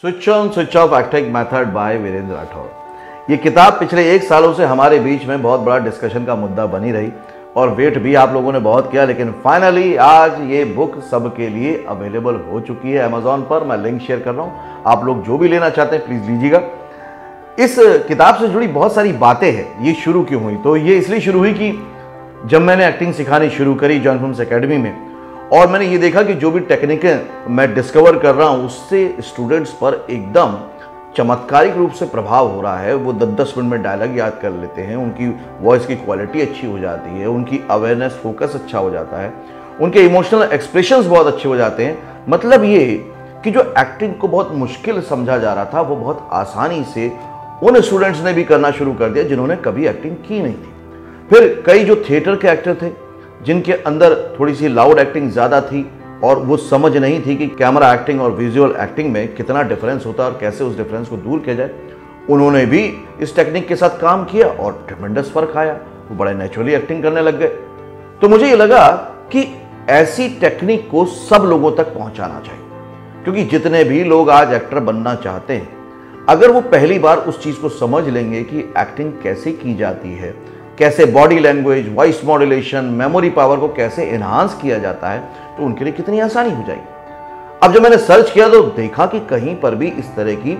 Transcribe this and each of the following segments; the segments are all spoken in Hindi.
Switch on switch off acting method by Virendra Rathore. ये किताब पिछले 1 सालों से हमारे बीच में बहुत बड़ा डिस्कशन का मुद्दा बनी रही और वेट भी आप लोगों ने बहुत किया, लेकिन फाइनली आज ये बुक सबके लिए अवेलेबल हो चुकी है अमेजॉन पर। मैं लिंक शेयर कर रहा हूँ, आप लोग जो भी लेना चाहते हैं प्लीज लीजिएगा। इस किताब से जुड़ी बहुत सारी बातें हैं। ये शुरू क्यों हुई? तो ये इसलिए शुरू हुई कि जब मैंने एक्टिंग सिखानी शुरू करी जॉन फिल्म्स एकेडमी में, और मैंने ये देखा कि जो भी टेक्निकें मैं डिस्कवर कर रहा हूँ उससे स्टूडेंट्स पर एकदम चमत्कारिक रूप से प्रभाव हो रहा है। वो 10-10 मिनट में डायलॉग याद कर लेते हैं, उनकी वॉइस की क्वालिटी अच्छी हो जाती है, उनकी अवेयरनेस फोकस अच्छा हो जाता है, उनके इमोशनल एक्सप्रेशंस बहुत अच्छे हो जाते हैं। मतलब ये कि जो एक्टिंग को बहुत मुश्किल समझा जा रहा था वो बहुत आसानी से उन स्टूडेंट्स ने भी करना शुरू कर दिया जिन्होंने कभी एक्टिंग की नहीं थी। फिर कई जो थिएटर के एक्टर थे जिनके अंदर थोड़ी सी लाउड एक्टिंग ज़्यादा थी और वो समझ नहीं थी कि कैमरा एक्टिंग और विजुअल एक्टिंग में कितना डिफरेंस होता है और कैसे उस डिफरेंस को दूर किया जाए, उन्होंने भी इस टेक्निक के साथ काम किया और ट्रेमेंडस फर्क आया। वो बड़े नेचुरली एक्टिंग करने लग गए। तो मुझे ये लगा कि ऐसी टेक्निक को सब लोगों तक पहुंचाना चाहिए, क्योंकि जितने भी लोग आज एक्टर बनना चाहते हैं, अगर वो पहली बार उस चीज़ को समझ लेंगे कि एक्टिंग कैसे की जाती है, कैसे body language, voice modulation, memory power को कैसे एनहांस किया जाता है, तो उनके लिए कितनी आसानी हो जाएगी। अब जब मैंने सर्च किया तो देखा कि कहीं पर भी इस तरह की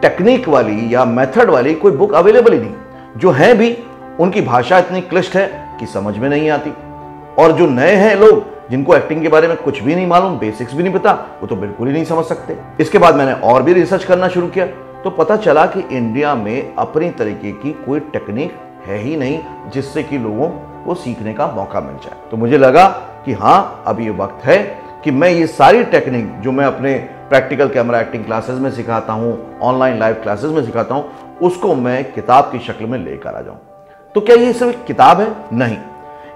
टेक्निक वाली या मेथड वाली कोई बुक अवेलेबल ही नहीं। जो है भी उनकी भाषा इतनी क्लिष्ट है कि समझ में नहीं आती, और जो नए हैं लोग जिनको एक्टिंग के बारे में कुछ भी नहीं मालूम, बेसिक्स भी नहीं पता, वो तो बिल्कुल ही नहीं समझ सकते। इसके बाद मैंने और भी रिसर्च करना शुरू किया तो पता चला कि इंडिया में अपनी तरीके की कोई टेक्निक है ही नहीं जिससे कि लोगों को सीखने का मौका मिल जाए। तो मुझे लगा कि हाँ, अब ये वक्त है कि मैं ये सारी टेक्निक जो मैं अपने प्रैक्टिकल कैमरा एक्टिंग क्लासेस में सिखाता हूँ, ऑनलाइन लाइव क्लासेस में सिखाता हूँ, उसको मैं किताब की शक्ल में लेकर आ जाऊँ। तो क्या ये सिर्फ किताब है? नहीं,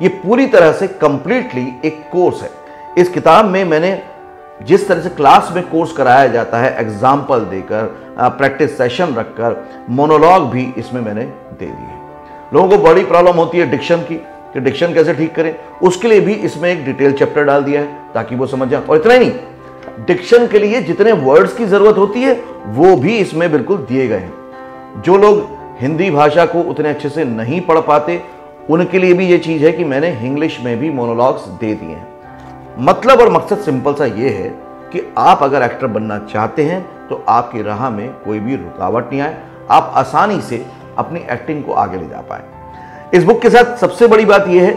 ये पूरी तरह से कंप्लीटली एक कोर्स है। इस किताब में मैंने जिस तरह से क्लास में कोर्स कराया जाता है, एग्जाम्पल देकर, प्रैक्टिस सेशन रखकर, मोनोलॉग भी इसमें मैंने दे दी है। लोगों को बड़ी प्रॉब्लम होती है डिक्शन की, कि डिक्शन कैसे ठीक करें, उसके लिए भी इसमें एक डिटेल चैप्टर डाल दिया है ताकि वो समझ जाए। और इतना ही नहीं, डिक्शन के लिए जितने वर्ड्स की जरूरत होती है वो भी इसमें बिल्कुल दिए गए हैं। जो लोग हिंदी भाषा को उतने अच्छे से नहीं पढ़ पाते उनके लिए भी ये चीज़ है कि मैंने इंग्लिश में भी मोनोलॉग्स दे दिए हैं। मतलब और मकसद सिंपल सा ये है कि आप अगर एक्टर बनना चाहते हैं तो आपकी राह में कोई भी रुकावट नहीं आए, आप आसानी से अपनी एक्टिंग को आगे ले जा पाए। इस बुक के साथ सबसे बड़ी बात यह है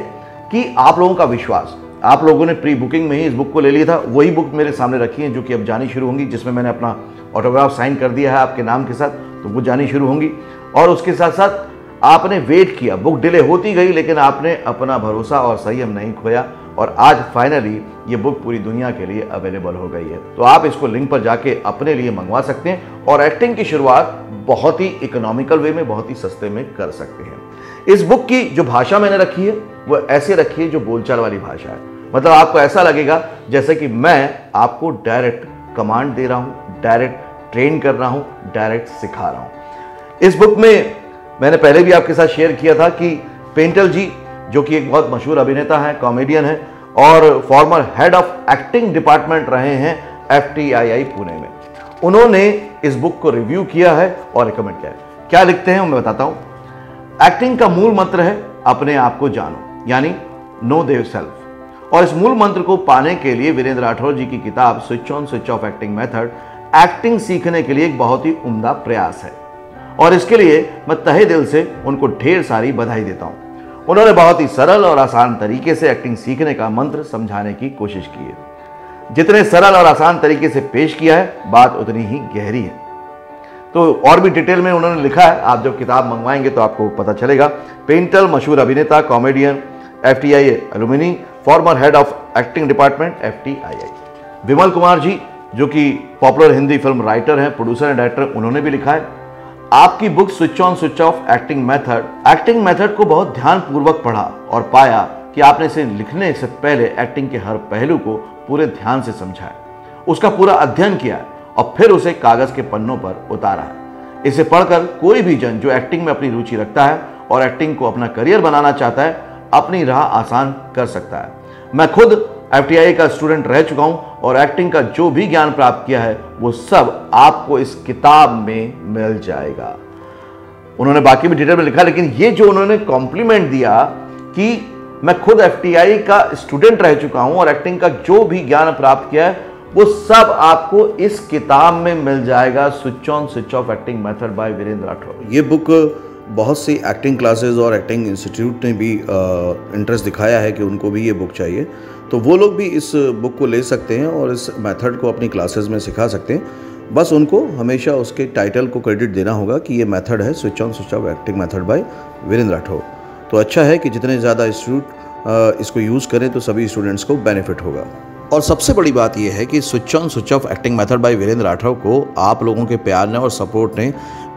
कि आप लोगों का विश्वास। आप लोगों ने प्री बुकिंग में ही इस बुक को ले लिया था, वही बुक मेरे सामने रखी है जो कि अब जानी शुरू होंगी, जिसमें मैंने अपना ऑटोग्राफ साइन कर दिया है आपके नाम के साथ, तो वो जानी शुरू होंगी। और उसके साथ साथ आपने वेट किया, बुक डिले होती गई, लेकिन आपने अपना भरोसा और संयम नहीं खोया और आज फाइनली ये बुक पूरी दुनिया के लिए अवेलेबल हो गई है। तो आप इसको लिंक पर जाके अपने लिए मंगवा सकते हैं और एक्टिंग की शुरुआत बहुत ही इकोनॉमिकल वे में, बहुत ही सस्ते में कर सकते हैं। इस बुक की जो भाषा मैंने रखी है वो ऐसे रखी है जो बोलचाल वाली भाषा है। मतलब आपको ऐसा लगेगा जैसे कि मैं आपको डायरेक्ट कमांड दे रहा हूँ, डायरेक्ट ट्रेन कर रहा हूँ, डायरेक्ट सिखा रहा हूँ। इस बुक में मैंने पहले भी आपके साथ शेयर किया था कि पेंटल जी, जो कि एक बहुत मशहूर अभिनेता है, कॉमेडियन है और farmer head of acting department रहे हैं FTII पुणे में, उन्होंने इस बुक को रिव्यू किया है और रिकमेंड किया है। क्या लिखते हैं मैं बताता हूं। एक्टिंग का मूल मंत्र है अपने आप को जानो, यानी नो देयरसेल्फ। और इस मूल मंत्र को पाने के लिए वीरेंद्र राठौर जी की किताब switch on switch off acting method acting सीखने के लिए एक बहुत ही उम्दा प्रयास है, और इसके लिए मैं तहे दिल से उनको ढेर सारी बधाई देता हूं। उन्होंने बहुत ही सरल और आसान तरीके से एक्टिंग सीखने का मंत्र समझाने की कोशिश की है। जितने सरल और आसान तरीके से पेश किया है, बात उतनी ही गहरी है। तो और भी डिटेल में उन्होंने लिखा है, आप जब किताब मंगवाएंगे तो आपको पता चलेगा। पेंटल मशहूर अभिनेता, comedian, FTII alumni, farmer head of acting department FTII। Vimal Kumar ji, जो कि पॉपुलर हिंदी फिल्म राइटर हैं, प्रोड्यूसर एंड डायरेक्टर, उन्होंने भी लिखा है। आपकी book switch on switch off acting method को बहुत ध्यानपूर्वक पढ़ा और पाया कि आपने इसे लिखने से पहले एक्टिंग के हर पहलू को पूरे ध्यान से समझा है, उसका पूरा अध्ययन किया है और फिर उसे कागज के पन्नों पर उतारा है। इसे पढ़कर कोई भी जन जो एक्टिंग में अपनी रुचि रखता है और एक्टिंग को अपना करियर बनाना चाहता है, अपनी राह आसान कर सकता है। मैं खुद FTI का स्टूडेंट रह चुका हूं और एक्टिंग का जो भी ज्ञान प्राप्त किया है वो सब आपको इस किताब में मिल जाएगा। उन्होंने बाकी भी डिटेल में लिखा, लेकिन ये जो उन्होंने कॉम्प्लीमेंट दिया कि मैं खुद FTI का स्टूडेंट रह चुका हूं और एक्टिंग का जो भी ज्ञान प्राप्त किया है वो सब आपको इस किताब में मिल जाएगा, switch on switch off acting method by Virendra Rathore. ये बुक बहुत सी एक्टिंग क्लासेस और एक्टिंग इंस्टीट्यूट ने भी इंटरेस्ट दिखाया है कि उनको भी ये बुक चाहिए, तो वो लोग भी इस बुक को ले सकते हैं और इस मेथड को अपनी क्लासेस में सिखा सकते हैं। बस उनको हमेशा उसके टाइटल को क्रेडिट देना होगा कि ये मेथड है switch on switch off acting method by Virendra Rathore. तो अच्छा है कि जितने ज़्यादा स्टूडेंट इसको यूज़ करें तो सभी स्टूडेंट्स को बेनिफिट होगा। और सबसे बड़ी बात यह है कि switch on switch off acting method by Virendra Rathore को आप लोगों के प्यार ने और सपोर्ट ने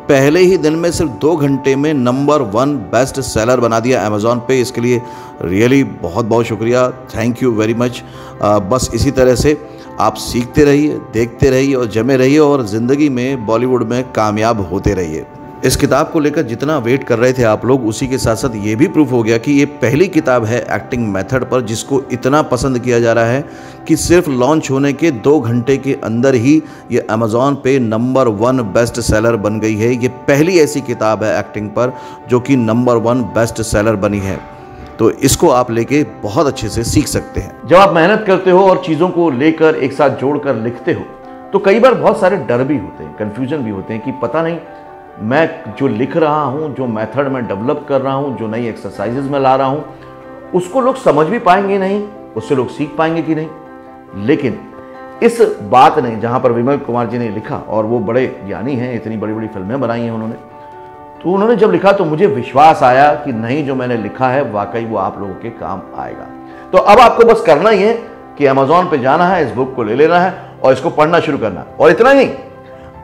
पहले ही दिन में सिर्फ 2 घंटे में नंबर 1 बेस्ट सेलर बना दिया अमेज़ॉन पे। इसके लिए रियली बहुत बहुत शुक्रिया, थैंक यू वेरी मच। बस इसी तरह से आप सीखते रहिए, देखते रहिए और जमे रहिए और ज़िंदगी में बॉलीवुड में कामयाब होते रहिए। इस किताब को लेकर जितना वेट कर रहे थे आप लोग, उसी के साथ साथ ये भी प्रूफ हो गया कि ये पहली किताब है एक्टिंग मेथड पर जिसको इतना पसंद किया जा रहा है कि सिर्फ लॉन्च होने के 2 घंटे के अंदर ही ये अमेज़ॉन पे नंबर 1 बेस्ट सेलर बन गई है। ये पहली ऐसी किताब है एक्टिंग पर जो कि नंबर 1 बेस्ट सेलर बनी है। तो इसको आप लेके बहुत अच्छे से सीख सकते हैं। जब आप मेहनत करते हो और चीज़ों को लेकर एक साथ जोड़कर लिखते हो तो कई बार बहुत सारे डर भी होते हैं, कन्फ्यूजन भी होते हैं कि पता नहीं मैं जो लिख रहा हूं, जो मेथड मैं डेवलप कर रहा हूं, जो नई एक्सरसाइजेज में ला रहा हूं, उसको लोग समझ भी पाएंगे नहीं, उससे लोग सीख पाएंगे कि नहीं। लेकिन इस बात ने, जहां पर विमल कुमार जी ने लिखा, और वो बड़े ज्ञानी हैं, इतनी बड़ी बड़ी फिल्में बनाई हैं उन्होंने, तो उन्होंने जब लिखा तो मुझे विश्वास आया कि नहीं, जो मैंने लिखा है वाकई वो आप लोगों के काम आएगा। तो अब आपको बस करना ही है कि अमेज़ॉन पे जाना है, इस बुक को ले लेना है और इसको पढ़ना शुरू करना है। और इतना ही,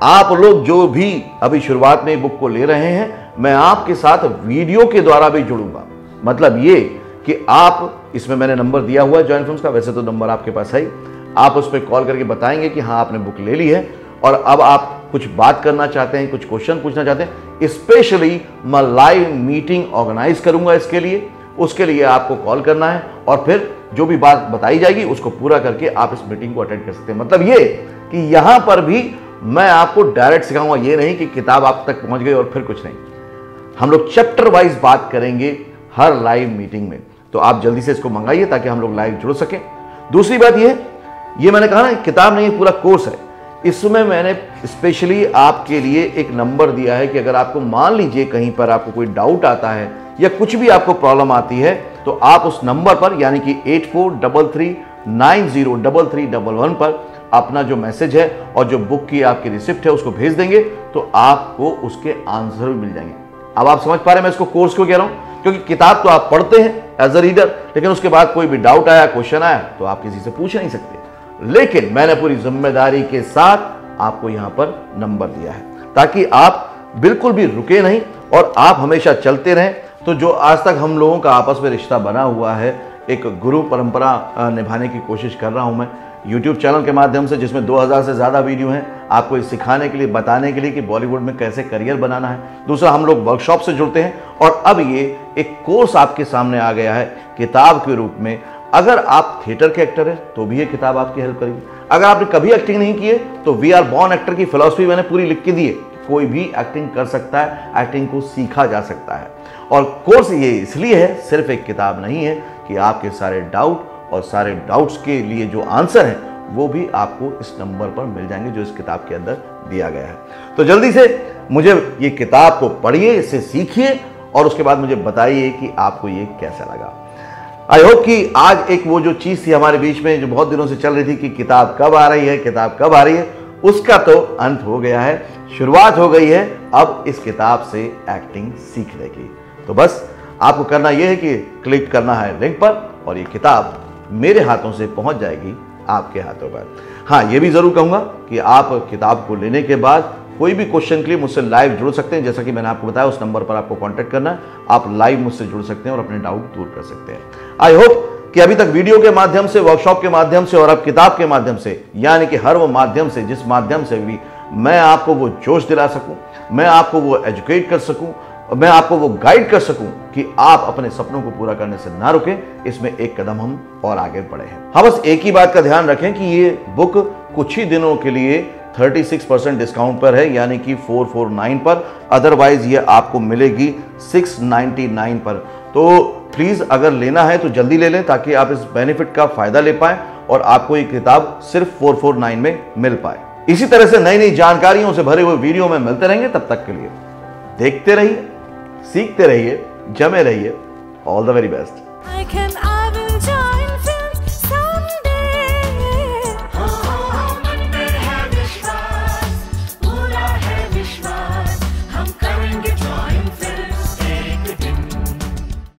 आप लोग जो भी अभी शुरुआत में बुक को ले रहे हैं, मैं आपके साथ वीडियो के द्वारा भी जुड़ूंगा। मतलब ये कि आप, इसमें मैंने नंबर दिया हुआ है जॉइन फिल्म्स का, वैसे तो नंबर आपके पास है, आप उस पर कॉल करके बताएंगे कि हाँ आपने बुक ले ली है और अब आप कुछ बात करना चाहते हैं, कुछ क्वेश्चन पूछना चाहते हैं। स्पेशली मैं लाइव मीटिंग ऑर्गेनाइज करूंगा इसके लिए, उसके लिए आपको कॉल करना है और फिर जो भी बात बताई जाएगी उसको पूरा करके आप इस मीटिंग को अटेंड कर सकते हैं। मतलब ये कि यहां पर भी मैं आपको डायरेक्ट सिखाऊंगा, ये नहीं कि किताब आप तक पहुंच गई और फिर कुछ नहीं। हम लोग चैप्टर वाइज बात करेंगे हर लाइव मीटिंग में। तो आप जल्दी से इसको मंगाइए ताकि हम लोग लाइव जुड़ सकें। दूसरी बात ये मैंने कहा ना, किताब नहीं, पूरा कोर्स है। इसमें मैंने स्पेशली आपके लिए एक नंबर दिया है कि अगर आपको मान लीजिए कहीं पर आपको कोई डाउट आता है या कुछ भी आपको प्रॉब्लम आती है तो आप उस नंबर पर, यानी कि 8433903311 पर अपना जो मैसेज है और जो बुक की आपकी रिसिप्ट है उसको भेज देंगे तो आपको उसके आंसर भी मिल जाएंगे। अब आप समझ पा रहे हैं मैं इसको कोर्स क्यों कह रहा हूं? क्योंकि किताब तो आप पढ़ते हैं एज अ रीडर, लेकिन उसके बाद कोई भी डाउट आया, क्वेश्चन आया तो आप किसी से पूछ नहीं सकते। लेकिन मैंने पूरी जिम्मेदारी के साथ आपको यहां पर नंबर दिया है ताकि आप बिल्कुल भी रुके नहीं और आप हमेशा चलते रहें। तो जो आज तक हम लोगों का आपस में रिश्ता बना हुआ है, एक गुरु परंपरा निभाने की कोशिश कर रहा हूं मैं YouTube चैनल के माध्यम से, जिसमें 2000 से ज़्यादा वीडियो हैं आपको सिखाने के लिए, बताने के लिए कि बॉलीवुड में कैसे करियर बनाना है। दूसरा, हम लोग वर्कशॉप से जुड़ते हैं और अब ये एक कोर्स आपके सामने आ गया है किताब के रूप में। अगर आप थिएटर के एक्टर हैं तो भी ये किताब आपकी हेल्प करेगी। अगर आपने कभी एक्टिंग नहीं की है तो वी आर बॉर्न एक्टर की फिलॉसफी मैंने पूरी लिख के दी है। कोई भी एक्टिंग कर सकता है, एक्टिंग को सीखा जा सकता है। और कोर्स ये इसलिए है, सिर्फ एक किताब नहीं है, कि आपके सारे डाउट और सारे डाउट्स के लिए जो आंसर हैं वो भी आपको इस नंबर पर मिल जाएंगे जो इस किताब के अंदर दिया गया है। तो जल्दी से मुझे ये किताब को पढ़िए, इससे सीखिए और उसके बाद मुझे बताइए कि आपको ये कैसा लगा। आई होप कि आज एक वो जो चीज़ थी हमारे बीच में जो बहुत दिनों से चल रही थी कि किताब कब आ रही है, किताब कब आ रही है, उसका तो अंत हो गया है, शुरुआत हो गई है अब इस किताब से एक्टिंग सीखने की। तो बस आपको करना यह है कि क्लिक करना है लिंक पर और ये किताब मेरे हाथों से पहुंच जाएगी आपके हाथों पर। हाँ, ये भी जरूर कहूंगा कि आप किताब को लेने के बाद कोई भी क्वेश्चन के लिए मुझसे लाइव जुड़ सकते हैं। जैसा कि मैंने आपको बताया, उस नंबर पर आपको कांटेक्ट करना है, आप लाइव मुझसे जुड़ सकते हैं और अपने डाउट दूर कर सकते हैं। आई होप कि अभी तक वीडियो के माध्यम से, वर्कशॉप के माध्यम से और अब किताब के माध्यम से, यानी कि हर वो माध्यम से जिस माध्यम से भी मैं आपको वो जोश दिला सकूं, मैं आपको वो एजुकेट कर सकूं, मैं आपको वो गाइड कर सकूं कि आप अपने सपनों को पूरा करने से ना रुकें, इसमें एक कदम हम और आगे बढ़े हैं। हाँ, बस एक ही बात का ध्यान रखें कि ये बुक कुछ ही दिनों के लिए 36% डिस्काउंट पर है, यानी कि 449 पर। अदरवाइज ये आपको मिलेगी 699 पर। तो प्लीज अगर लेना है तो जल्दी ले लें, ताकि आप इस बेनिफिट का फायदा ले पाएं और आपको ये किताब सिर्फ 449 में मिल पाए। इसी तरह से नई नई जानकारियों से भरे हुए वीडियो में मिलते रहेंगे। तब तक के लिए देखते रहिए, सीखते रहिए, जमे रहिए। All the very best.